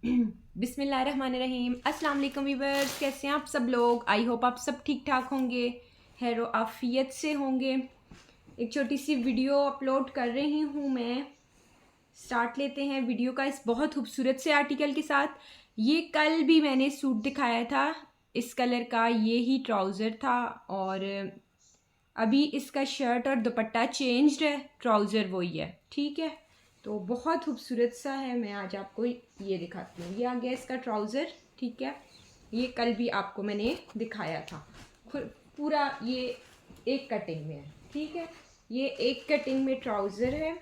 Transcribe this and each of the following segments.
बिस्मिल्लाहिर्रहमानिर्रहीम। अस्सलाम वालेकुम व्यूअर्स, कैसे हैं आप सब लोग। आई होप आप सब ठीक ठाक होंगे, खैर आफियत से होंगे। एक छोटी सी वीडियो अपलोड कर रही हूँ मैं। स्टार्ट लेते हैं वीडियो का इस बहुत खूबसूरत से आर्टिकल के साथ। ये कल भी मैंने सूट दिखाया था, इस कलर का ये ही ट्राउज़र था और अभी इसका शर्ट और दुपट्टा चेंज्ड है, ट्राउज़र वही है। ठीक है, तो बहुत खूबसूरत सा है। मैं आज आपको ये दिखाती हूँ। ये आ गया इसका ट्राउज़र। ठीक है, ये कल भी आपको मैंने दिखाया था। पूरा ये एक कटिंग में है। ठीक है, ये एक कटिंग में ट्राउज़र है।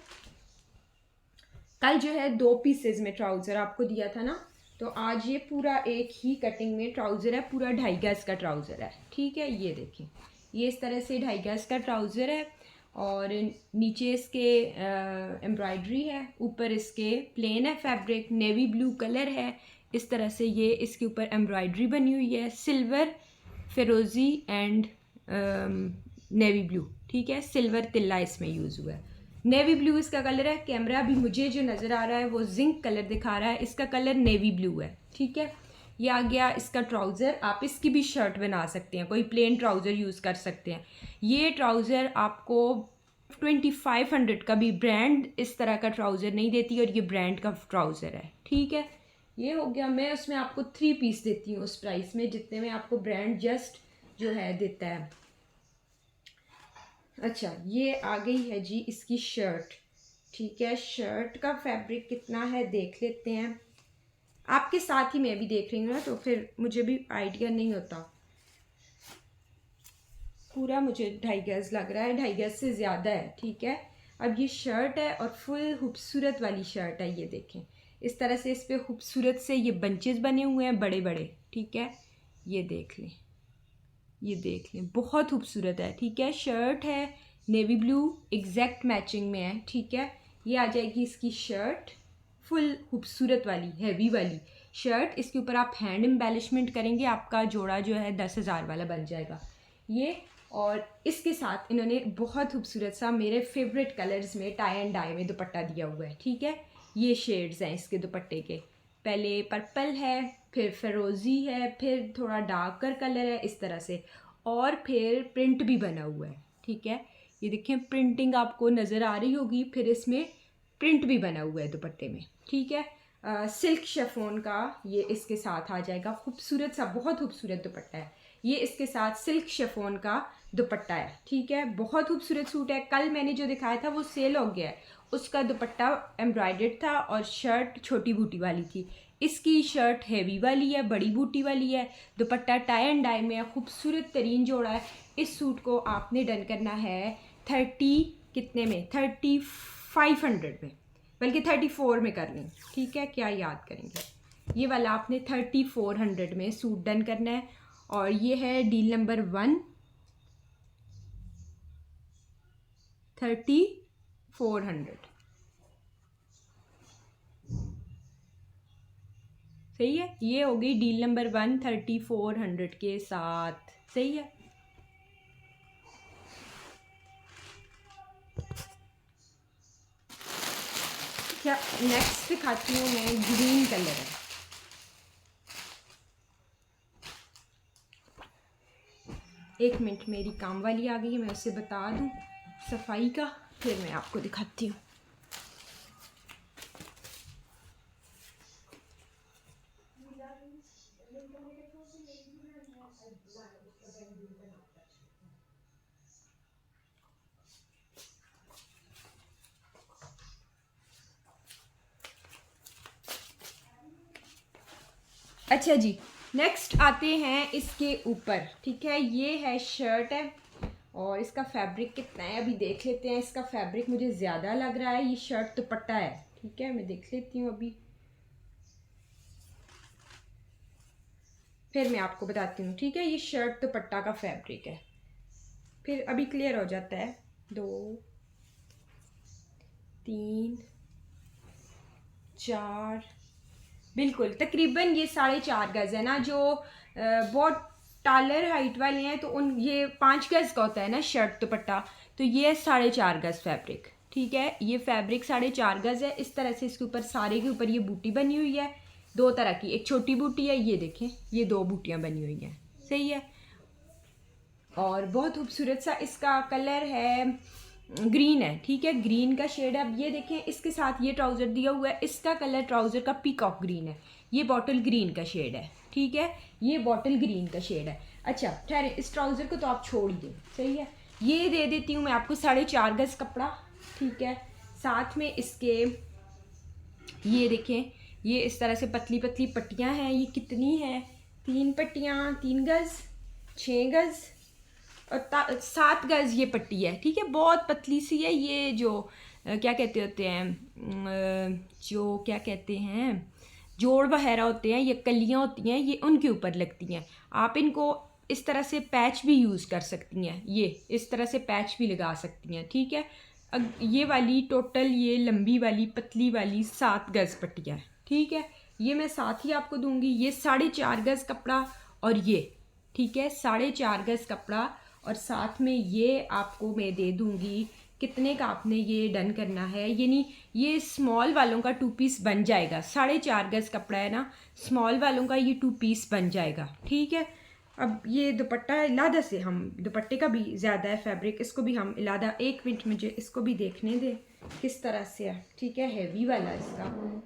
कल जो है 2 पीसेज में ट्राउज़र आपको दिया था ना, तो आज ये पूरा एक ही कटिंग में ट्राउज़र है। पूरा 2.5 गज का ट्राउज़र है। ठीक है, ये देखें, ये इस तरह से 2.5 गज का ट्राउज़र है और नीचे इसके एम्ब्रॉयडरी है, ऊपर इसके प्लेन है फैब्रिक, नेवी ब्लू कलर है। इस तरह से ये इसके ऊपर एम्ब्रॉयडरी बनी हुई है, सिल्वर, फिरोज़ी एंड नेवी ब्लू। ठीक है, सिल्वर तिल्ला इसमें यूज़ हुआ है। नेवी ब्लू इसका कलर है। कैमरा भी मुझे जो नज़र आ रहा है वो जिंक कलर दिखा रहा है, इसका कलर नेवी ब्लू है। ठीक है, ये आ गया इसका ट्राउज़र। आप इसकी भी शर्ट बना सकते हैं, कोई प्लेन ट्राउज़र यूज़ कर सकते हैं। ये ट्राउज़र आपको 2500 का भी ब्रांड इस तरह का ट्राउज़र नहीं देती और ये ब्रांड का ट्राउज़र है। ठीक है, ये हो गया। मैं उसमें आपको 3 पीस देती हूँ उस प्राइस में जितने में आपको ब्रांड जस्ट जो है देता है। अच्छा, ये आ गई है जी इसकी शर्ट। ठीक है, शर्ट का फैब्रिक कितना है देख लेते हैं। आपके साथ ही मैं भी देख रही हूँ ना, तो फिर मुझे भी आइडिया नहीं होता। पूरा मुझे 2.5 गज लग रहा है, 2.5 गज से ज़्यादा है। ठीक है, अब ये शर्ट है और फुल खूबसूरत वाली शर्ट है। ये देखें, इस तरह से इस पर खूबसूरत से ये बंचेस बने हुए हैं बड़े बड़े। ठीक है, ये देख लें, ये देख लें, बहुत खूबसूरत है। ठीक है, शर्ट है नेवी ब्लू, एग्जैक्ट मैचिंग में है। ठीक है, ये आ जाएगी इसकी शर्ट, फुल खूबसूरत वाली हैवी वाली शर्ट। इसके ऊपर आप हैंड एम्बेलिशमेंट करेंगे, आपका जोड़ा जो है 10,000 वाला बन जाएगा ये। और इसके साथ इन्होंने बहुत खूबसूरत सा मेरे फेवरेट कलर्स में टाई एंड डाई में दुपट्टा दिया हुआ है। ठीक है, ये शेड्स हैं इसके दुपट्टे के, पहले पर्पल है, फिर फिरोज़ी है, फिर थोड़ा डार्कर कलर है इस तरह से, और फिर प्रिंट भी बना हुआ है। ठीक है, ये देखें, प्रिंटिंग आपको नज़र आ रही होगी, फिर इसमें प्रिंट भी बना हुआ है दुपट्टे में। ठीक है, सिल्क शेफोन का ये इसके साथ आ जाएगा। खूबसूरत सा, बहुत खूबसूरत दुपट्टा है ये, इसके साथ सिल्क शेफोन का दुपट्टा है। ठीक है, बहुत खूबसूरत सूट है। कल मैंने जो दिखाया था वो सेल हो गया है, उसका दुपट्टा एम्ब्रॉयडर्ड था और शर्ट छोटी बूटी वाली थी। इसकी शर्ट हैवी वाली है, बड़ी बूटी वाली है, दुपट्टा टाई एंड डाई में है, खूबसूरत तरीन जोड़ा है। इस सूट को आपने डन करना है 30 कितने में, 3500 में, बल्कि 34 में कर लें। ठीक है, क्या याद करेंगे, ये वाला आपने 3400 में सूट डन करना है। और ये है डील नंबर 1, 3400। सही है, ये हो गई डील नंबर 1 3400 के साथ। सही है, क्या नेक्स्ट दिखाती हूँ मैं, ग्रीन कलर है। एक मिनट, मेरी काम वाली आ गई है, मैं उसे बता दूँ सफाई का, फिर मैं आपको दिखाती हूँ। अच्छा जी, नेक्स्ट आते हैं इसके ऊपर। ठीक है, ये है शर्ट है और इसका फैब्रिक कितना है अभी देख लेते हैं। इसका फैब्रिक मुझे ज़्यादा लग रहा है, ये शर्ट दुपट्टा है। ठीक है, मैं देख लेती हूँ अभी, फिर मैं आपको बताती हूँ। ठीक है, ये शर्ट दुपट्टा का फैब्रिक है, फिर अभी क्लियर हो जाता है। 2 3 4, बिल्कुल तकरीबन ये 4.5 गज है ना। जो बहुत टालर हाइट वाले हैं तो उन ये 5 गज का होता है ना शर्ट दुपट्टा, तो ये 4.5 गज फैब्रिक। ठीक है, ये फैब्रिक 4.5 गज है। इस तरह से इसके ऊपर सारे के ऊपर ये बूटी बनी हुई है, दो तरह की, एक छोटी बूटी है, ये देखें ये दो बूटियाँ बनी हुई हैं, सही है। और बहुत खूबसूरत सा इसका कलर है, ग्रीन है, ठीक है, ग्रीन का शेड है। अब ये देखें इसके साथ ये ट्राउज़र दिया हुआ है, इसका कलर ट्राउज़र का पीकॉक ग्रीन है, ये बॉटल ग्रीन का शेड है, ठीक है, ये बॉटल ग्रीन का शेड है। अच्छा ठहरे, इस ट्राउज़र को तो आप छोड़ ही दें, सही है। ये दे देती हूँ मैं आपको 4.5 गज कपड़ा, ठीक है। साथ में इसके ये देखें, ये इस तरह से पतली पतली पट्टियाँ हैं, ये कितनी हैं, 3 पट्टियाँ, 3 गज, 6 गज और 7 गज ये पट्टी है, ठीक है, बहुत पतली सी है। ये जो क्या कहते होते हैं, जो क्या कहते हैं, जोड़ वगैरह होते हैं, ये कलियाँ होती हैं, ये उनके ऊपर लगती हैं। आप इनको इस तरह से पैच भी यूज़ कर सकती हैं, ये इस तरह से पैच भी लगा सकती हैं, ठीक है। अब ये वाली टोटल, ये लंबी वाली पतली वाली 7 गज पट्टियाँ है, ठीक है, ये मैं साथ ही आपको दूंगी। ये 4.5 गज कपड़ा और ये, ठीक है, 4.5 गज कपड़ा और साथ में ये आपको मैं दे दूंगी। कितने का आपने ये डन करना है, यानी ये स्मॉल वालों का 2 पीस बन जाएगा। 4.5 गज कपड़ा है ना, स्मॉल वालों का ये 2 पीस बन जाएगा, ठीक है। अब ये दुपट्टा इलादा से, हम दुपट्टे का भी ज़्यादा है फैब्रिक, इसको भी हम इलादा, 1 मिनट मुझे इसको भी देखने दें किस तरह से है, ठीक है। हैवी वाला इसका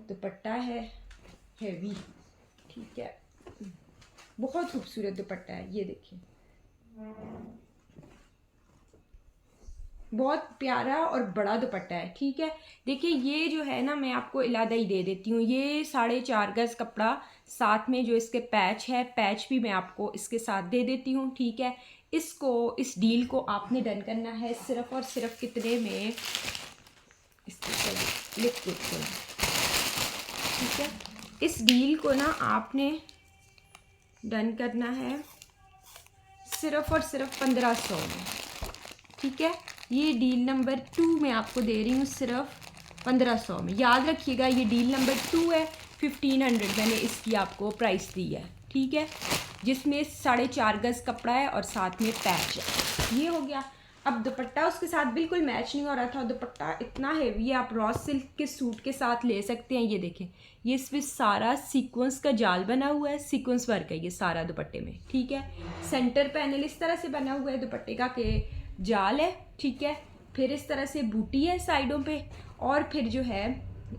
दुपट्टा है, हैवी, ठीक है, बहुत खूबसूरत दुपट्टा है, ये देखिए, बहुत प्यारा और बड़ा दुपट्टा है, ठीक है। देखिए ये जो है ना, मैं आपको इलादा ही दे देती हूँ, ये 4.5 गज कपड़ा, साथ में जो इसके पैच है, पैच भी मैं आपको इसके साथ दे देती हूँ, ठीक है। इसको, इस डील को आपने डन करना है सिर्फ और सिर्फ कितने में, इसके लिक्विड को, ठीक है, इस डील को ना आपने डन करना है सिर्फ और सिर्फ 1500 में, ठीक है। ये डील नंबर 2 मैं आपको दे रही हूँ सिर्फ 1500 में। याद रखिएगा ये डील नंबर 2 है, 1500 मैंने इसकी आपको प्राइस दी है, ठीक है, जिसमें 4.5 गज कपड़ा है और साथ में पैच है। ये हो गया। अब दुपट्टा उसके साथ बिल्कुल मैच नहीं हो रहा था, दुपट्टा इतना हेवी है, आप रॉ सिल्क के सूट के साथ ले सकते हैं। ये देखें, ये इसमें सारा सीक्वेंस का जाल बना हुआ है, सीक्वेंस वर्क है ये सारा दुपट्टे में, ठीक है। सेंटर पैनल इस तरह से बना हुआ है दुपट्टे का कि जाल है, ठीक है, फिर इस तरह से बूटी है साइडों पे, और फिर जो है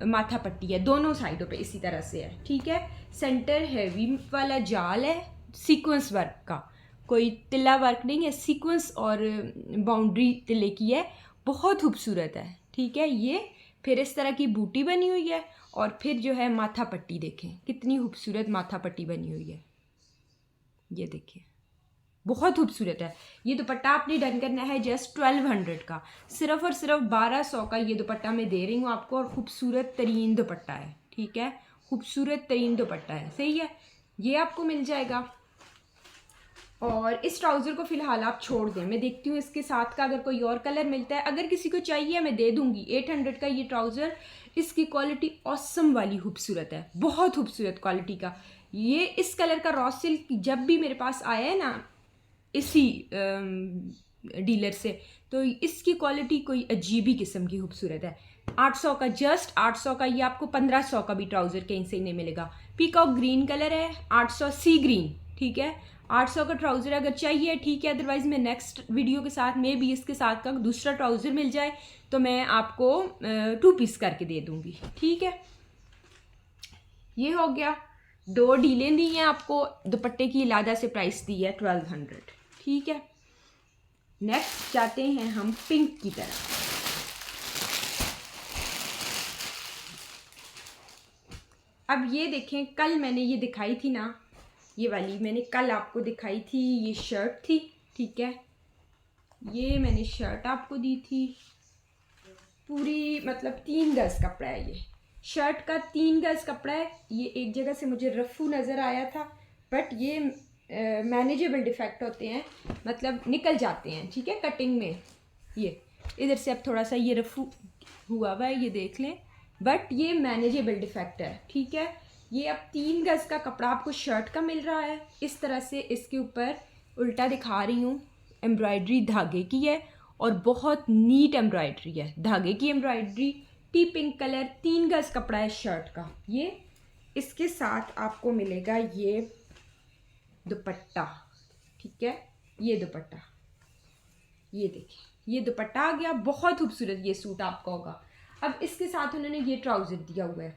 माथा पट्टी है दोनों साइडों पे इसी तरह से है, ठीक है। सेंटर हैवी वाला जाल है सीक्वेंस वर्क का, कोई तिल्ला वर्क नहीं है, सीक्वेंस और बाउंड्री तिल्ले की है, बहुत खूबसूरत है, ठीक है। ये फिर इस तरह की बूटी बनी हुई है और फिर जो है माथा पट्टी, देखें कितनी खूबसूरत माथा पट्टी बनी हुई है, ये देखिए बहुत खूबसूरत है। ये दुपट्टा आपने डन करना है जस्ट 1200 का, सिर्फ और सिर्फ 1200 का ये दुपट्टा मैं दे रही हूँ आपको, और खूबसूरत तरीन दुपट्टा है, ठीक है, खूबसूरत तरीन दुपट्टा है, सही है, ये आपको मिल जाएगा। और इस ट्राउज़र को फ़िलहाल आप छोड़ दें, मैं देखती हूँ इसके साथ का अगर कोई और कलर मिलता है, अगर किसी को चाहिए मैं दे दूँगी। 800 का ये ट्राउज़र, इसकी क्वालिटी ऑसम वाली खूबसूरत है, बहुत खूबसूरत क्वालिटी का। ये इस कलर का रॉ सिल्क जब भी मेरे पास आया है ना इसी डीलर से, तो इसकी क्वालिटी कोई अजीब ही किस्म की खूबसूरत है। 800 का, जस्ट 800 का, ये आपको 1500 का भी ट्राउज़र कहीं से नहीं मिलेगा। पीकॉक ग्रीन कलर है, 800 सी ग्रीन, ठीक है, 800 का ट्राउज़र अगर चाहिए ठीक है, अदरवाइज़ मैं नेक्स्ट वीडियो के साथ में भी इसके साथ का दूसरा ट्राउज़र मिल जाए तो मैं आपको 2 पीस करके दे दूँगी, ठीक है। ये हो गया, 2 डीलें दी हैं आपको, दुपट्टे की इलादा से प्राइस दी है 1200, ठीक है। नेक्स्ट जाते हैं हम पिंक की तरफ। अब ये देखें, कल मैंने ये दिखाई थी ना, ये वाली मैंने कल आपको दिखाई थी, ये शर्ट थी, ठीक है, ये मैंने शर्ट आपको दी थी, पूरी मतलब 3 गज कपड़ा है, ये शर्ट का 3 गज कपड़ा है। ये एक जगह से मुझे रफू नज़र आया था, बट ये मैनेजेबल डिफेक्ट होते हैं, मतलब निकल जाते हैं, ठीक है, कटिंग में। ये इधर से अब थोड़ा सा ये रफू हुआ हुआ है, ये देख लें, बट ये मैनेजेबल डिफेक्ट है, ठीक है। ये अब 3 गज का कपड़ा आपको शर्ट का मिल रहा है, इस तरह से इसके ऊपर उल्टा दिखा रही हूँ, एम्ब्रॉयडरी धागे की है और बहुत नीट एम्ब्रॉयडरी है, धागे की एम्ब्रॉयडरी, टी पिंक कलर, 3 गज कपड़ा है शर्ट का। ये इसके साथ आपको मिलेगा ये दुपट्टा, ठीक है, ये दुपट्टा, ये देखिए ये दुपट्टा आ गया, बहुत खूबसूरत ये सूट आपका होगा। अब इसके साथ उन्होंने ये ट्राउज़र दिया हुआ है,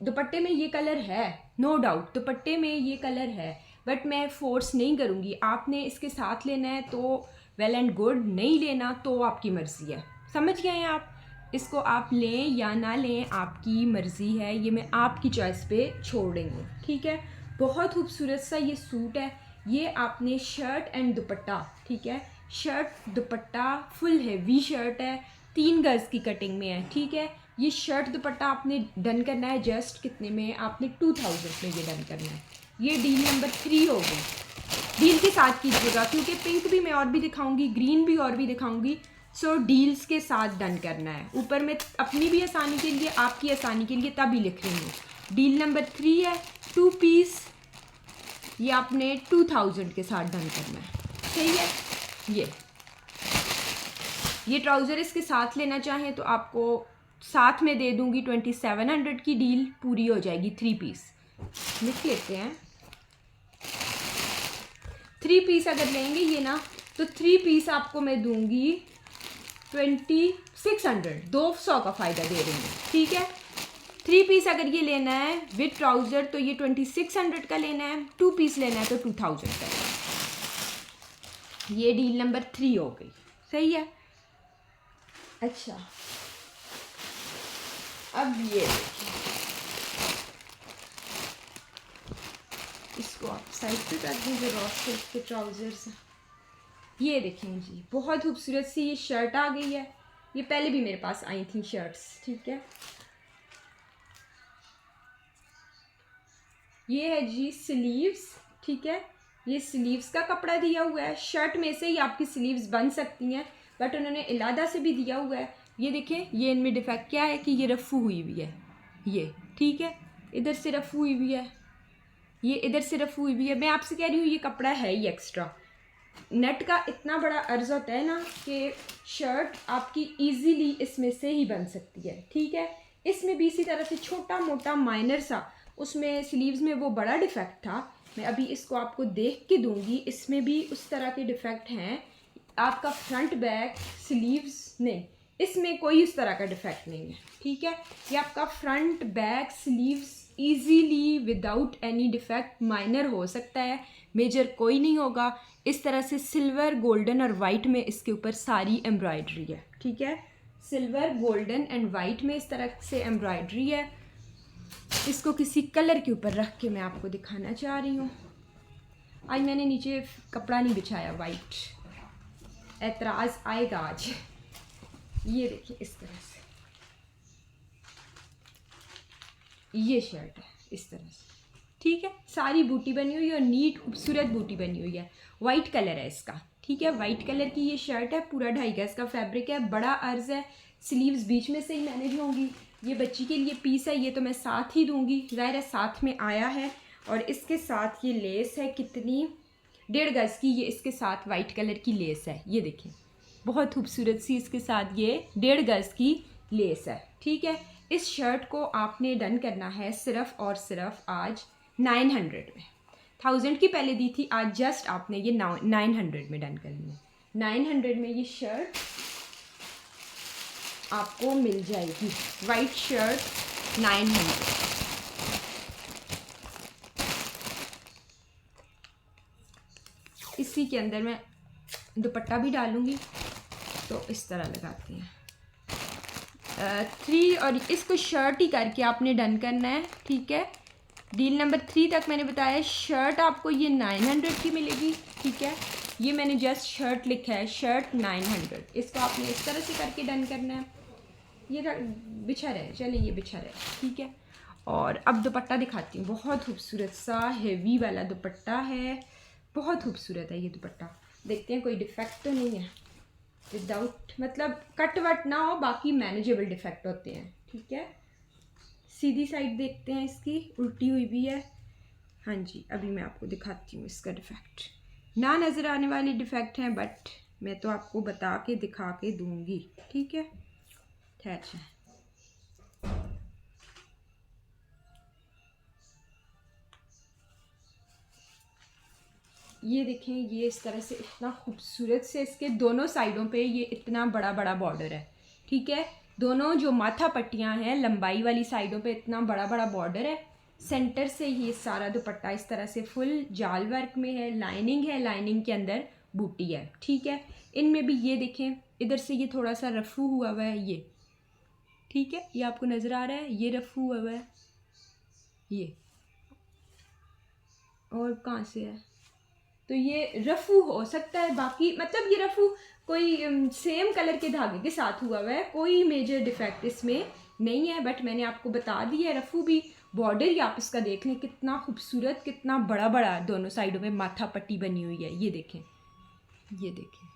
दुपट्टे में ये कलर है, नो डाउट दुपट्टे में ये कलर है, बट मैं फोर्स नहीं करूँगी। आपने इसके साथ लेना है तो वेल एंड गुड, नहीं लेना तो आपकी मर्ज़ी है। समझ गए हैं आप? इसको आप लें या ना लें आपकी मर्ज़ी है, ये मैं आपकी चॉइस पे छोड़ रही हूँ, ठीक है। बहुत खूबसूरत सा ये सूट है। ये आपने शर्ट एंड दुपट्टा, ठीक है, शर्ट दुपट्टा फुल हैवी शर्ट है, 3 गज़ की कटिंग में है, ठीक है। ये शर्ट दुपट्टा आपने डन करना है जस्ट कितने में, आपने 2000 में ये डन करना है। ये डील नंबर 3 हो गई। डील के साथ कीजिएगा क्योंकि पिंक भी मैं और भी दिखाऊंगी, ग्रीन भी और भी दिखाऊंगी, सो डील्स के साथ डन करना है। ऊपर में अपनी भी आसानी के लिए, आपकी आसानी के लिए तभी लिख रही हूँ। डील नंबर 3 है, 2 पीस, ये आपने 2000 के साथ डन करना है, सही है। ये ट्राउज़र इसके साथ लेना चाहें तो आपको साथ में दे दूंगी 2700 की डील पूरी हो जाएगी। 3 पीस लिख लेते हैं, 3 पीस अगर लेंगे ये ना, तो 3 पीस आपको मैं दूंगी 2600, 200 का फ़ायदा दे रही हूँ, ठीक है। 3 पीस अगर ये लेना है विद ट्राउज़र तो ये 2600 का लेना है, 2 पीस लेना है तो 2000 का। ये डील नंबर 3 हो गई, सही है। अच्छा, अब ये देखिए, इसको आप साइड पे कर दीजिए, रॉ सिल्क के ट्राउज़र्स। ये देखें जी, बहुत खूबसूरत सी ये शर्ट आ गई है। ये पहले भी मेरे पास आई थी शर्ट्स, ठीक है। ये है जी स्लीव्स, ठीक है। ये स्लीव्स का कपड़ा दिया हुआ है, शर्ट में से ही आपकी स्लीव्स बन सकती हैं, बट उन्होंने इलादा से भी दिया हुआ है। ये देखें, ये इनमें डिफेक्ट क्या है कि ये रफ़ू हुई हुई है, ये ठीक है, इधर से रफ़ू हुई हुई है, ये इधर से रफ़ू हुई हुई है। मैं आपसे कह रही हूँ ये कपड़ा है ही एक्स्ट्रा। नेट का इतना बड़ा अर्ज होता है ना कि शर्ट आपकी इजीली इसमें से ही बन सकती है, ठीक है। इसमें भी इसी तरह से छोटा मोटा माइनर सा, उसमें स्लीव्स में वो बड़ा डिफेक्ट था, मैं अभी इसको आपको देख के दूंगी। इसमें भी उस तरह के डिफेक्ट हैं, आपका फ्रंट बैक स्लीव्स नहीं, इसमें कोई उस तरह का डिफेक्ट नहीं है, ठीक है। ये आपका front back sleeves easily without any defect, minor हो सकता है, मेजर कोई नहीं होगा। इस तरह से सिल्वर गोल्डन और वाइट में इसके ऊपर सारी एम्ब्रॉयडरी है, ठीक है। सिल्वर गोल्डन एंड वाइट में इस तरह से एम्ब्रॉयडरी है। इसको किसी कलर के ऊपर रख के मैं आपको दिखाना चाह रही हूँ। आज मैंने नीचे कपड़ा नहीं बिछाया वाइट, एतराज़ आएगा आज। ये देखिए इस तरह से ये शर्ट है, इस तरह से, ठीक है। सारी बूटी बनी हुई है और नीट खूबसूरत बूटी बनी हुई है। वाइट कलर है इसका, ठीक है, वाइट कलर की ये शर्ट है, पूरा 2.5 गज का फैब्रिक है, बड़ा अर्ज है, स्लीव्स बीच में से ही मैनेज होंगी। ये बच्ची के लिए पीस है, ये तो मैं साथ ही दूंगी, ज़ाहिर है साथ में आया है। और इसके साथ ये लेस है कितनी, 1.5 गज की, ये इसके साथ वाइट कलर की लेस है, ये देखें बहुत खूबसूरत सी इसके साथ ये 1.5 गज की लेस है, ठीक है। इस शर्ट को आपने डन करना है सिर्फ और सिर्फ आज 900 में, 1000 की पहले दी थी, आज जस्ट आपने ये 900 में डन करनी है। 900 में ये शर्ट आपको मिल जाएगी, वाइट शर्ट 900। इसी के अंदर मैं दुपट्टा भी डालूंगी, तो इस तरह लगाते हैं 3, और इसको शर्ट ही करके आपने डन करना है, ठीक है। डील नंबर 3 तक मैंने बताया, शर्ट आपको ये 900 की मिलेगी, ठीक है। ये मैंने जस्ट शर्ट लिखा है, शर्ट 900, इसको आपने इस तरह से करके डन करना है। ये बिछा रहे, चलिए ये बिछा रहे, ठीक है। और अब दुपट्टा दिखाती हूँ, बहुत खूबसूरत सा हेवी वाला दुपट्टा है, बहुत खूबसूरत है ये दुपट्टा। देखते हैं कोई डिफेक्ट तो नहीं है, विदाउट मतलब कट वट ना हो, बाकी मैनेजेबल डिफेक्ट होते हैं, ठीक है। सीधी साइड देखते हैं, इसकी उल्टी हुई भी है, हाँ जी। अभी मैं आपको दिखाती हूँ इसका डिफेक्ट, ना नज़र आने वाले डिफेक्ट हैं, बट मैं तो आपको बता के दिखा के दूंगी, ठीक है। ठहर जाए, ये देखें, ये इस तरह से इतना खूबसूरत से इसके दोनों साइडों पे ये इतना बड़ा बड़ा बॉर्डर है, ठीक है। दोनों जो माथा पट्टियाँ हैं लंबाई वाली साइडों पे इतना बड़ा बड़ा बॉर्डर है। सेंटर से ये सारा दुपट्टा इस तरह से फुल जाल वर्क में है, लाइनिंग के अंदर बूटी है, ठीक है। इनमें भी ये देखें, इधर से ये थोड़ा सा रफू हुआ हुआ है ये, ठीक है, ये आपको नज़र आ रहा है, ये रफू हुआ हुआ है ये, और कहाँ से है, तो ये रफू हो सकता है, बाकी मतलब ये रफू कोई सेम कलर के धागे के साथ हुआ हुआ है, कोई मेजर डिफेक्ट इसमें नहीं है, बट मैंने आपको बता दिया है। रफू भी बॉर्डर ही आप इसका देख लें, कितना खूबसूरत, कितना बड़ा बड़ा दोनों साइडों में माथा पट्टी बनी हुई है, ये देखें, ये देखें,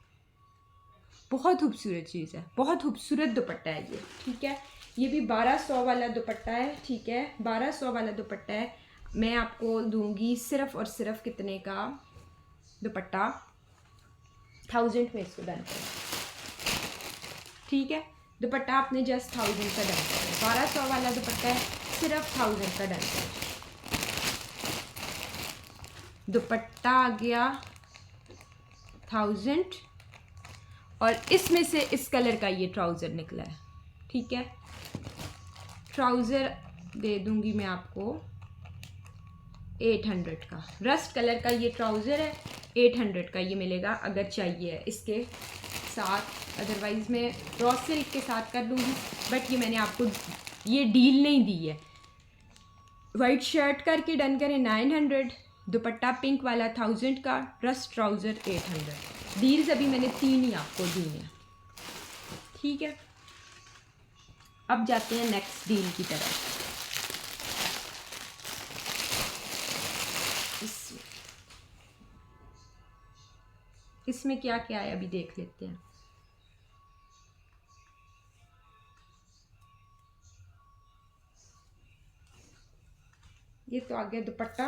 बहुत खूबसूरत चीज़ है, बहुत खूबसूरत दुपट्टा है ये, ठीक है। ये भी 1200 वाला दुपट्टा है, ठीक है, 1200 वाला दुपट्टा है। मैं आपको दूंगी सिर्फ और सिर्फ कितने का दुपट्टा, 1000 में इसको डन करें, ठीक है। दुपट्टा आपने जस्ट 1000 का डन करें, 1200 वाला दुपट्टा है, सिर्फ 1000 का डन करें। दुपट्टा आ गया 1000 और इसमें से इस कलर का ये ट्राउज़र निकला है, ठीक है। ट्राउज़र दे दूंगी मैं आपको 800 का, रस्ट कलर का ये ट्राउज़र है, 800 का ये मिलेगा अगर चाहिए है इसके साथ, अदरवाइज़ मैं रॉ सिल्क के साथ कर दूंगी, बट ये मैंने आपको ये डील नहीं दी है। वाइट शर्ट करके डन करें 900, दुपट्टा पिंक वाला 1000 का, रस्ट ट्राउज़र 800। डील्स अभी मैंने 3 ही आपको दी हैं, ठीक है। अब जाते हैं नेक्स्ट डील की तरफ। इसमें क्या क्या है अभी देख लेते हैं। ये तो आ गया दुपट्टा,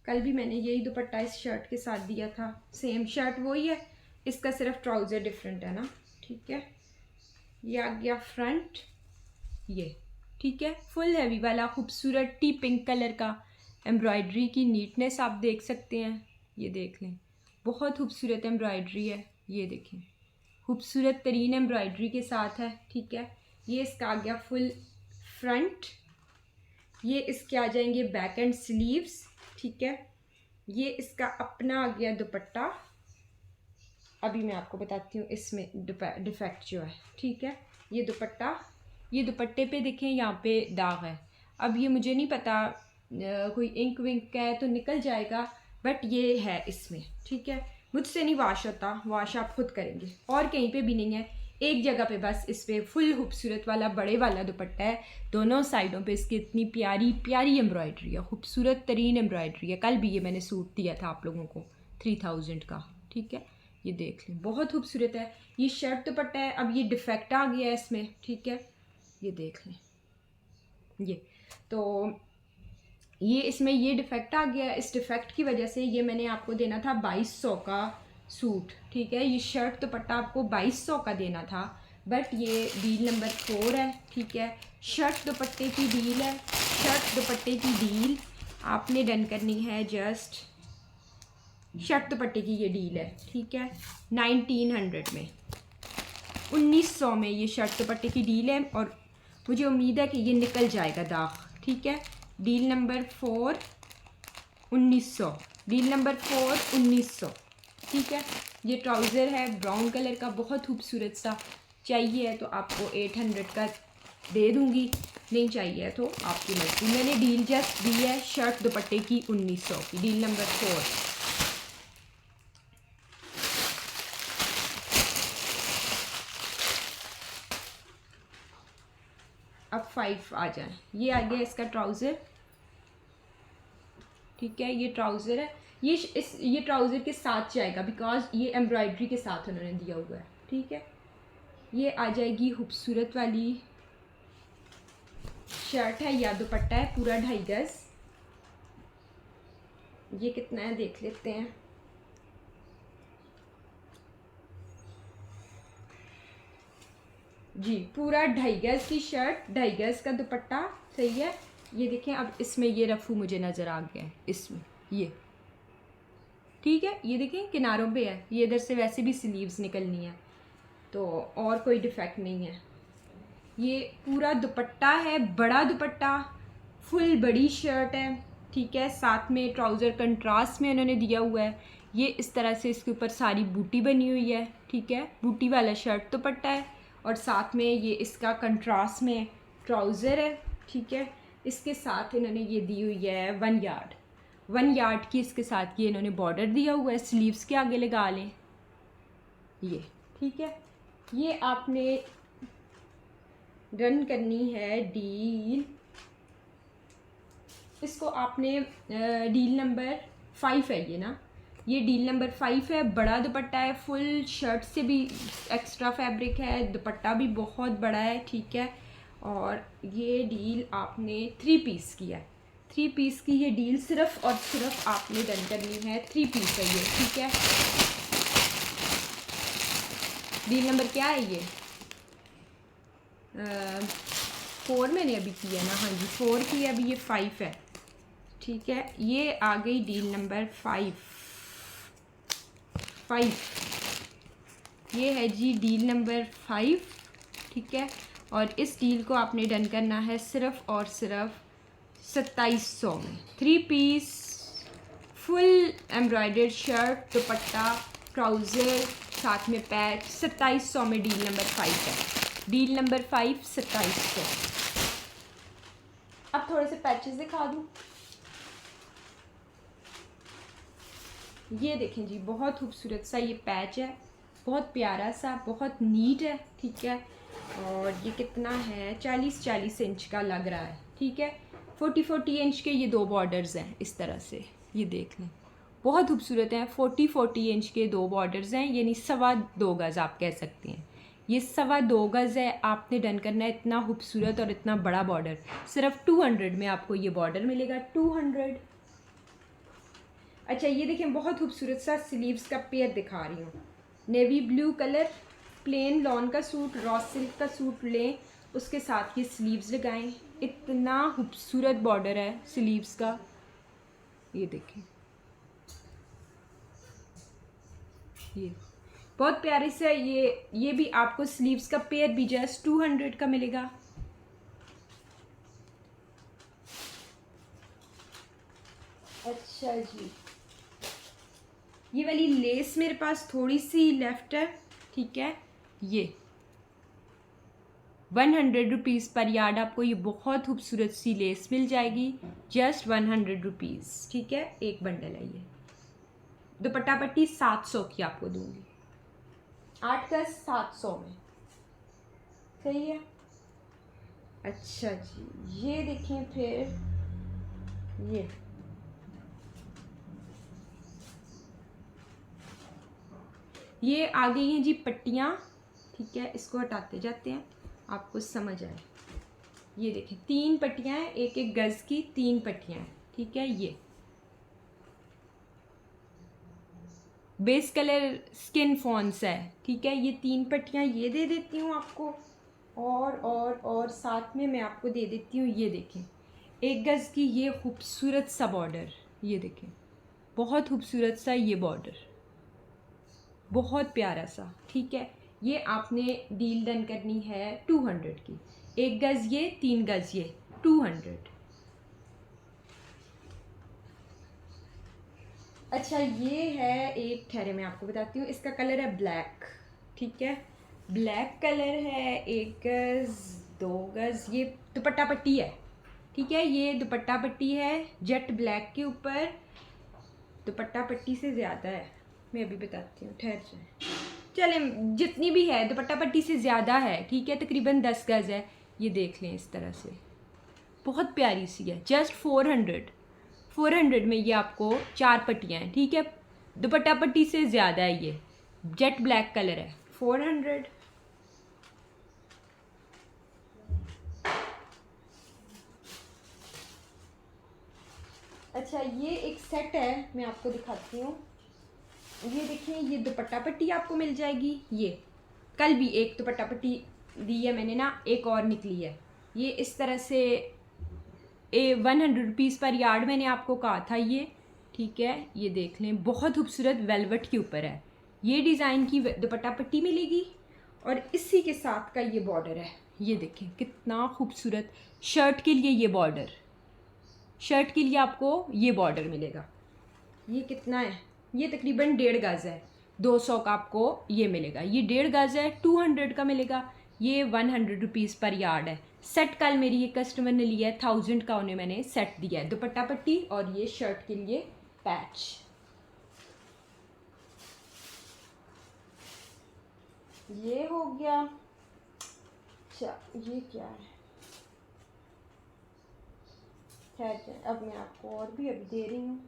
कल भी मैंने यही दुपट्टा इस शर्ट के साथ दिया था, सेम शर्ट वही है, इसका सिर्फ ट्राउज़र डिफरेंट है ना, ठीक है। ये आ गया फ्रंट, ये ठीक है, फुल हैवी वाला खूबसूरत टी पिंक कलर का, एम्ब्रॉयडरी की नीटनेस आप देख सकते हैं, ये देख लें, बहुत खूबसूरत एम्ब्रॉयडरी है, ये देखें, खूबसूरत तरीन एम्ब्रॉयडरी के साथ है, ठीक है। ये इसका आ गया फुल फ्रंट, ये इसके आ जाएंगे बैक एंड स्लीव्स, ठीक है। ये इसका अपना आ गया दुपट्टा, अभी मैं आपको बताती हूँ इसमें डिफेक्ट जो है, ठीक है। ये दुपट्टा, ये दुपट्टे पे देखें यहाँ पे दाग है, अब ये मुझे नहीं पता कोई इंक विंक का है तो निकल जाएगा, बट ये है इसमें, ठीक है। मुझसे नहीं वॉश होता, वॉश आप खुद करेंगे, और कहीं पे भी नहीं है, एक जगह पे बस इस पर फुल खूबसूरत वाला बड़े वाला दुपट्टा है, दोनों साइडों पे इसकी इतनी प्यारी प्यारी एम्ब्रॉयडरी है, खूबसूरत तरीन एम्ब्रॉयडरी है। कल भी ये मैंने सूट दिया था आप लोगों को 3000 का, ठीक है। ये देख लें, बहुत खूबसूरत है, ये शर्ट दुपट्टा है। अब ये डिफेक्ट आ गया है इसमें, ठीक है, ये देख लें, ये तो ये इसमें ये डिफेक्ट आ गया, इस डिफेक्ट की वजह से ये मैंने आपको देना था 2200 का सूट, ठीक है। ये शर्ट दुपट्टा आपको 2200 का देना था, बट ये डील नंबर 4 है, ठीक है। शर्ट दुपट्टे की डील है, शर्ट दुपट्टे की डील आपने डन करनी है, जस्ट शर्ट दुपट्टे की ये डील है, ठीक है। 1900 में, 1900 में ये शर्ट दुपट्टे की डील है, और मुझे उम्मीद है कि ये निकल जाएगा दाग, ठीक है। डील नंबर 4 1900, डील नंबर 4 1900, ठीक है। ये ट्राउज़र है ब्राउन कलर का, बहुत खूबसूरत सा, चाहिए है तो आपको 800 का दे दूंगी, नहीं चाहिए तो आपकी मर्ज़ी। मैंने डील जस्ट दी है शर्ट दुपट्टे की 1900 की, डील नंबर 4। अब 5 आ जाए, ये आ गया इसका ट्राउज़र, ठीक है। ये ट्राउज़र है, ये ट्राउज़र के साथ जाएगा, बिकॉज ये एम्ब्रॉयडरी के साथ उन्होंने दिया हुआ है, ठीक है। ये आ जाएगी खूबसूरत वाली शर्ट है या दुपट्टा है, पूरा 2.5 गज, ये कितना है देख लेते हैं। जी पूरा 2.5 गज की शर्ट, 2.5 गज का दुपट्टा, सही है। ये देखें, अब इसमें ये रफू मुझे नज़र आ गया है, इसमें ठीक है। ये देखें किनारों पे है, ये इधर से वैसे भी स्लीव्स निकलनी है, तो और कोई डिफेक्ट नहीं है। ये पूरा दुपट्टा है, बड़ा दुपट्टा, फुल बड़ी शर्ट है, ठीक है। साथ में ट्राउज़र कंट्रास्ट में उन्होंने दिया हुआ है। ये इस तरह से इसके ऊपर सारी बूटी बनी हुई है, ठीक है। बूटी वाला शर्ट दुपट्टा है और साथ में ये इसका कंट्रास्ट में ट्राउज़र है, ठीक है। इसके साथ इन्होंने ये दी हुई है 1 यार्ड की इसके साथ ये इन्होंने बॉर्डर दिया हुआ है। स्लीव्स के आगे लगा लें ये, ठीक है। ये आपने रन करनी है डील, इसको आपने डील नंबर 5 है ये ना, ये डील नंबर 5 है। बड़ा दुपट्टा है, फुल शर्ट से भी एक्स्ट्रा फैब्रिक है, दुपट्टा भी बहुत बड़ा है, ठीक है। और ये डील आपने 3 पीस की है, 3 पीस की ये डील सिर्फ और सिर्फ आपने डन करनी है। 3 पीस है ये, ठीक है। डील नंबर क्या है ये? 4 मैंने अभी किया ना, हाँ जी 4 की, अभी ये 5 है, ठीक है। ये आ गई डील नंबर 5। ये है जी डील नंबर 5, ठीक है। और इस डील को आपने डन करना है सिर्फ और सिर्फ 2700 में। 3 piece full embroidered shirt, dupatta, trouser, साथ में पैच, 2700 में डील नंबर 5 है। Deal number 5 2700। अब थोड़े से पैचेस दिखा दूँ। ये देखें जी, बहुत खूबसूरत सा ये पैच है, बहुत प्यारा सा, बहुत नीट है, ठीक है। और ये कितना है, 40-40 इंच का लग रहा है, ठीक है। 40-40 इंच के ये 2 बॉर्डर्स हैं इस तरह से, ये देख लें, बहुत खूबसूरत हैं। 40-40 इंच के 2 बॉर्डर्स हैं, यानी 2.25 गज़ आप कह सकते हैं। ये 2.25 गज़ है, आपने डन करना है। इतना खूबसूरत और इतना बड़ा बॉर्डर सिर्फ 200 में आपको ये बॉर्डर मिलेगा, 200। अच्छा ये देखें, बहुत खूबसूरत सा स्लीव्स का पेयर दिखा रही हूँ। Navy blue colour, plane lawn का सूट, रॉ सिल्क का सूट लें, उसके साथ ये स्लीव्स लगाएं। इतना खूबसूरत बॉर्डर है स्लीव्स का, ये देखें, ये बहुत प्यारे से। ये भी आपको स्लीव्स का पेयर भी जस्ट 200 का मिलेगा। अच्छा जी, ये वाली लेस मेरे पास थोड़ी सी लेफ्ट है, ठीक है। ये 100 रुपीज़ पर यार्ड आपको ये बहुत खूबसूरत सी लेस मिल जाएगी, जस्ट 100 रुपीज़, ठीक है। एक बंडल है ये। दुपट्टा पट्टी 700 की आपको दूंगी, 8 गज 700 में, सही है। अच्छा जी, ये देखें फिर, ये आ गई हैं जी पट्टियाँ, ठीक है। इसको हटाते जाते हैं, आपको समझ आए। ये देखें 3 पट्टियाँ हैं, 1-1 गज़ की 3 पट्टियाँ हैं, ठीक है। ये बेस कलर स्किन फॉन्स है, ठीक है। ये 3 पट्टियाँ ये दे देती हूँ आपको, और साथ में मैं आपको दे देती हूँ, ये देखें 1 गज़ की ये खूबसूरत सा बॉर्डर, ये देखें बहुत खूबसूरत सा ये बॉर्डर, बहुत प्यारा सा, ठीक है। ये आपने डील डन करनी है 200 की। 1 गज़ ये, 3 गज़ ये, 200। अच्छा ये है एक, ठहरे मैं आपको बताती हूँ, इसका कलर है ब्लैक, ठीक है। ब्लैक कलर है, 1 गज़ 2 गज़, ये दुपट्टा पट्टी है, ठीक है। ये दुपट्टा पट्टी है जेट ब्लैक के ऊपर, दुपट्टा पट्टी से ज़्यादा है, मैं अभी बताती हूँ, ठहर जाए। चले, जितनी भी है दुपट्टा पट्टी से ज़्यादा है, ठीक है, तकरीबन 10 गज़ है। ये देख लें इस तरह से, बहुत प्यारी सी है, जस्ट 400 में ये आपको 4 पट्टियाँ हैं, ठीक है। दुपट्टा पट्टी से ज़्यादा है, ये जेट ब्लैक कलर है, 400। अच्छा ये एक सेट है, मैं आपको दिखाती हूँ। ये देखिए, ये दुपट्टा पट्टी आपको मिल जाएगी। ये कल भी एक दुपट्टा पट्टी दी है मैंने ना, एक और निकली है। ये इस तरह से 100 रुपीज़ पर यार्ड मैंने आपको कहा था। ये ठीक है, ये देख लें, बहुत खूबसूरत वेलवेट के ऊपर है। ये डिज़ाइन की दुपट्टा पट्टी मिलेगी और इसी के साथ का ये बॉर्डर है। ये देखें कितना खूबसूरत, शर्ट के लिए ये बॉर्डर, शर्ट के लिए आपको ये बॉर्डर मिलेगा। ये कितना है, ये तकरीबन 1.5 गज़ है, 200 का आपको ये मिलेगा। ये 1.5 गज़ है, 200 का मिलेगा। ये 100 रुपीज़ पर यार्ड है। सेट कल मेरी एक कस्टमर ने लिया है, 1000 का उन्हें मैंने सेट दिया है, दुपट्टा पट्टी और ये शर्ट के लिए पैच। ये हो गया। अच्छा ये क्या है, खैर अब मैं आपको और भी अभी दे रही हूँ।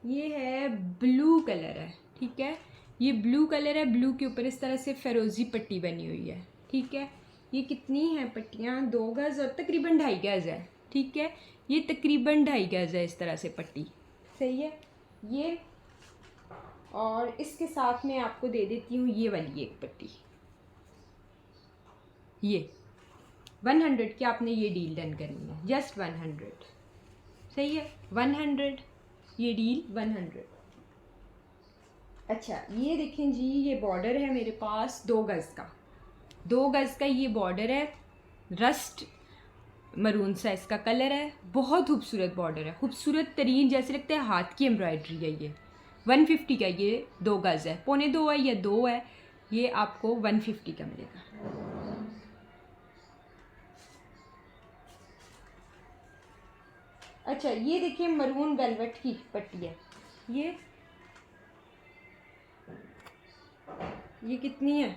ये है ब्लू कलर है, ठीक है, ये ब्लू कलर है। ब्लू के ऊपर इस तरह से फेरोज़ी पट्टी बनी हुई है, ठीक है। ये कितनी है पट्टियाँ, 2 गज़ और तकरीबन 2.5 गज़ है, ठीक है। ये तकरीबन 2.5 गज़ है इस तरह से पट्टी, सही है। ये और इसके साथ में आपको दे देती हूँ ये वाली एक पट्टी, ये 100 की आपने ये डील डन करनी है, जस्ट 100, सही है, 100, ये डील 100। अच्छा ये देखें जी, ये बॉर्डर है मेरे पास 2 गज़ का, 2 गज़ का ये बॉर्डर है, रस्ट मरून सा इसका कलर है, बहुत खूबसूरत बॉर्डर है, खूबसूरत तरीन, जैसे लगता है हाथ की एम्ब्रॉयडरी है। ये 150 का, ये 2 गज़ है, 1.25 है या 2 है, ये आपको 150 का मिलेगा। अच्छा ये देखिए मरून वेलवेट की पट्टी है, ये कितनी है,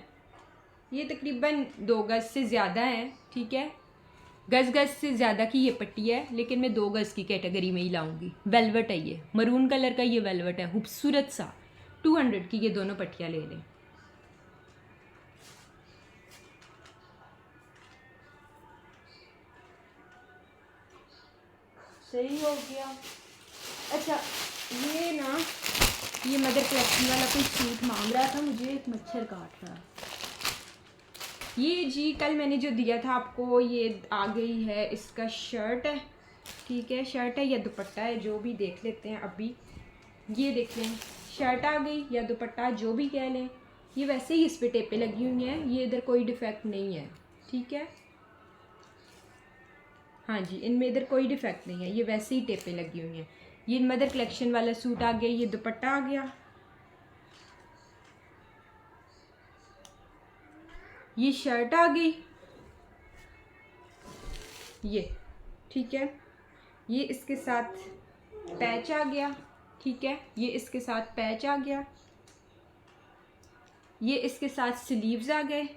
ये तकरीबन 2 गज़ से ज़्यादा है, ठीक है, गज़ से ज़्यादा की ये पट्टी है, लेकिन मैं 2 गज़ की कैटेगरी में ही लाऊंगी। वेलवेट है ये, मरून कलर का ये वेलवेट है, खूबसूरत सा, 200 की ये दोनों पट्टियाँ ले लें। सही हो गया। अच्छा ये ना, ये मदर कलेक्शन वाला कोई सूट मांग रहा था मुझे, एक मच्छर काट रहा है। ये जी कल मैंने जो दिया था आपको, ये आ गई है, इसका शर्ट है, ठीक है, शर्ट है या दुपट्टा है, जो भी देख लेते हैं अभी। ये देख लें, शर्ट आ गई या दुपट्टा, जो भी कह लें। ये वैसे ही इस पे टेपें लगी हुई हैं, ये इधर कोई डिफेक्ट नहीं है, ठीक है, हाँ जी, इनमें इधर कोई डिफेक्ट नहीं है, ये वैसे ही टेपें लगी हुई हैं। ये मदर कलेक्शन वाला सूट आ गया, ये दुपट्टा आ गया, ये शर्ट आ गई, ये ठीक है, ये इसके साथ पैच आ गया, ठीक है, ये इसके साथ पैच आ गया, ये इसके साथ स्लीव्स आ गए,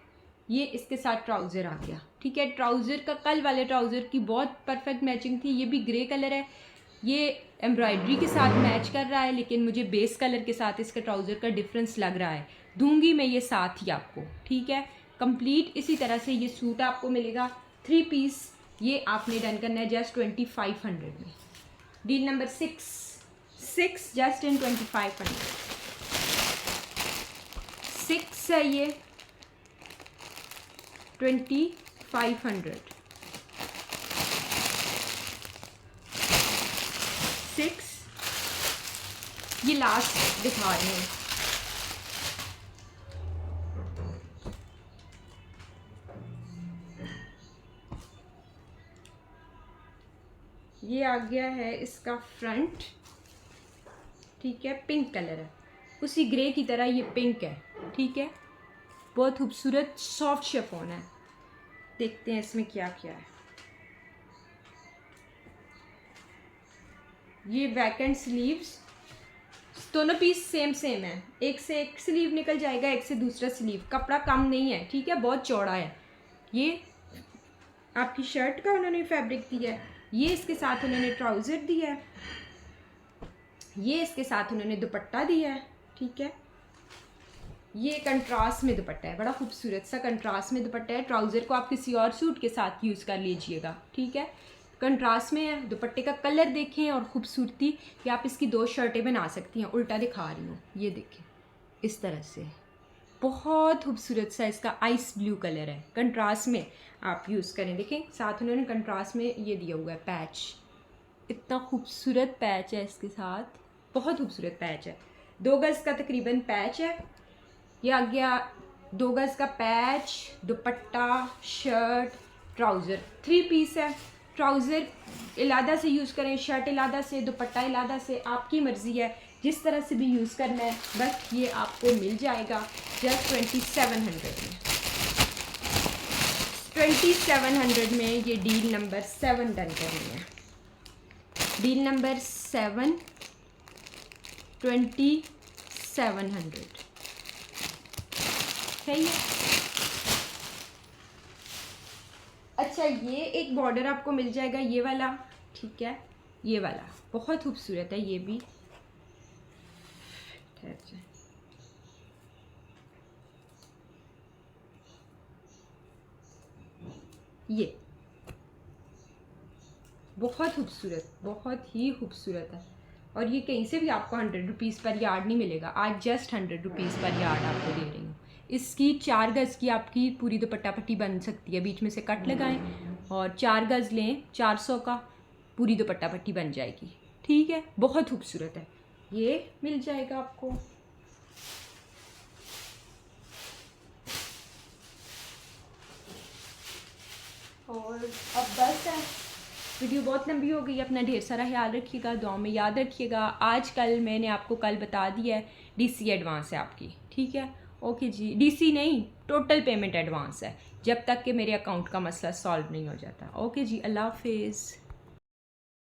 ये इसके साथ ट्राउज़र आ गया, ठीक है। ट्राउज़र का कल वाले ट्राउज़र की बहुत परफेक्ट मैचिंग थी। ये भी ग्रे कलर है, ये एम्ब्रॉयडरी के साथ मैच कर रहा है, लेकिन मुझे बेस कलर के साथ इसका ट्राउज़र का डिफरेंस लग रहा है। दूंगी मैं ये साथ ही आपको, ठीक है, कंप्लीट इसी तरह से ये सूट आपको मिलेगा 3 पीस। ये आपने डन करना है जस्ट 2500 में। डील नंबर 6 जस्ट इन 2500, 6 है ये, 2500, 6, ये लास्ट दिखा रहे हैं। ये आ गया है इसका फ्रंट, ठीक है, पिंक कलर है, उसी ग्रे की तरह ये पिंक है, ठीक है, बहुत खूबसूरत सॉफ्ट शिफॉन है। देखते हैं इसमें क्या क्या है। ये वैकेंट स्लीव्स, दोनों पीस सेम है, एक से एक स्लीव निकल जाएगा, एक से दूसरा स्लीव, कपड़ा कम नहीं है, ठीक है, बहुत चौड़ा है। ये आपकी शर्ट का उन्होंने फैब्रिक दिया है, ये इसके साथ उन्होंने ट्राउज़र दिया है, ये इसके साथ उन्होंने दुपट्टा दिया है, ठीक है। ये कंट्रास्ट में दुपट्टा है, बड़ा खूबसूरत सा कंट्रास्ट में दुपट्टा है। ट्राउज़र को आप किसी और सूट के साथ यूज़ कर लीजिएगा, ठीक है, कंट्रास्ट में है। दुपट्टे का कलर देखें और ख़ूबसूरती, या आप इसकी 2 शर्टें बना सकती हैं। उल्टा दिखा रही हूँ, ये देखें, इस तरह से बहुत खूबसूरत सा इसका आइस ब्लू कलर है, कंट्रास्ट में आप यूज़ करें। देखें साथ उन्होंने कंट्रास्ट में ये दिया हुआ है पैच, इतना खूबसूरत पैच है इसके साथ, बहुत खूबसूरत पैच है। 2 गज़ का तकरीबन पैच है। ये आ गया 2 गज़ का patch, dupatta, shirt, trouser, 3 piece है। ट्राउज़र इलादा से यूज़ करें, शर्ट इलादा से, दुपट्टा इलादा से, आपकी मर्ज़ी है जिस तरह से भी यूज़ करना है। बस ये आपको मिल जाएगा जस्ट 2700 में। 2700 में ये डील नंबर 7 डन करनी है। डील नंबर 7, 2700 है ये। अच्छा, ये एक बॉर्डर आपको मिल जाएगा ये वाला, ठीक है, ये वाला बहुत खूबसूरत है ये भी। ये बहुत खूबसूरत, बहुत ही खूबसूरत है। और ये कहीं से भी आपको 100 रुपीज़ पर यार्ड नहीं मिलेगा। आज जस्ट 100 रुपीज़ पर यार्ड आपको दे रही हूँ। इसकी 4 गज़ की आपकी पूरी दुपट्टा पट्टी बन सकती है, बीच में से कट लगाएं और 4 गज़ लें, 400 का पूरी दुपट्टा पट्टी बन जाएगी। ठीक है, बहुत खूबसूरत है, ये मिल जाएगा आपको। और अब बस है, वीडियो बहुत लंबी हो गई। अपना ढेर सारा ख्याल रखिएगा, दुआ में याद रखिएगा। आज कल मैंने आपको कल बता दिया है डीसी एडवांस है आपकी, ठीक है। ओके जी, डीसी नहीं, टोटल पेमेंट एडवांस है जब तक कि मेरे अकाउंट का मसला सॉल्व नहीं हो जाता। ओके जी, अल्लाह हाफिज़।